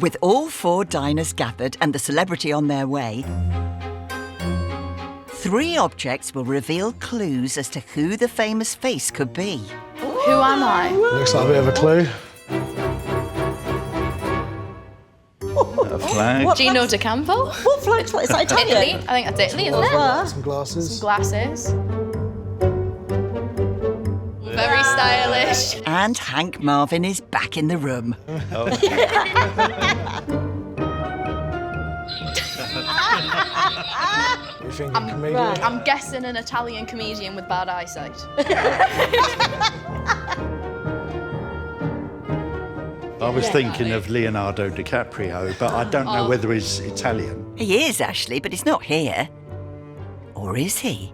With all 4 diners gathered and the celebrity on their way, 3 objects will reveal clues as to who the famous face could be. Who am I? Looks like a bit of a clue. A flag. Gino D'Acampo? What flag's like? Is that Italian? Italy. I think that's Italy, isn't it? Some glasses. Glasses. Very stylish. And Hank Marvin is back in the room. You think a comedian? I'm guessing an Italian comedian with bad eyesight. I was thinking of Leonardo DiCaprio, but I don't know whether he's Italian. He is, Ashley, but he's not here. Or is he?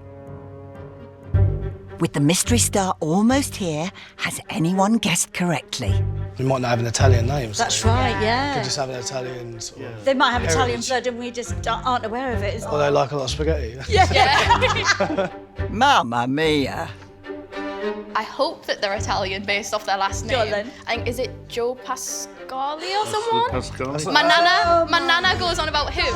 With the mystery star almost here, has anyone guessed correctly? We might not have an Italian name. So That's right, yeah. could just have an Italian sort of... They might have Italian heritage. blood and we just aren't aware of it. Or they like a lot of spaghetti. Yeah. Mamma mia. I hope that they're Italian based off their last name. Go on then. I think, is it Joe Pasquale or someone? Pascal. My nana goes on about who?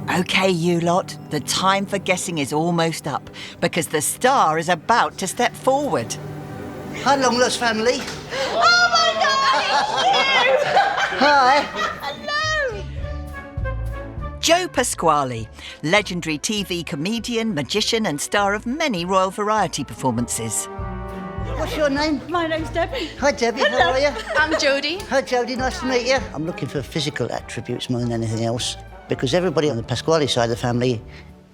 OK, you lot, the time for guessing is almost up because the star is about to step forward. Hi, long lost family. Oh my God! Hi. Hello! Joe Pasquale, legendary TV comedian, magician and star of many royal variety performances. What's your name? My name's Debbie. Hi, Debbie. How are you? I'm Jodie. Hi, Jodie. Nice to meet you. I'm looking for physical attributes more than anything else because everybody on the Pasquale side of the family,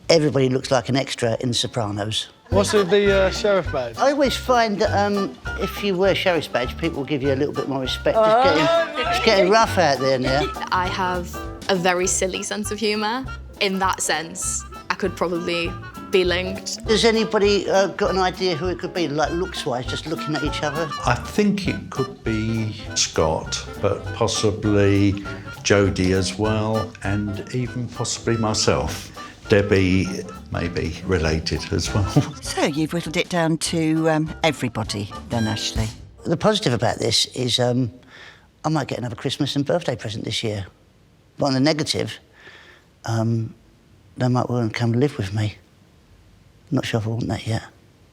everybody looks like an extra in The Sopranos. What's with the sheriff badge? I always find that if you wear sheriff's badge, people give you a little bit more respect. It's getting rough out there now. I have a very silly sense of humour. In that sense, I could probably be linked. Has anybody got an idea who it could be, like looks-wise, just looking at each other? I think it could be Scott, but possibly Jodie as well, and even possibly myself. Debbie may be related as well. So you've whittled it down to everybody then, Ashley. The positive about this is I might get another Christmas and birthday present this year. But on the negative, they might want to come live with me. Not sure if I want that yet.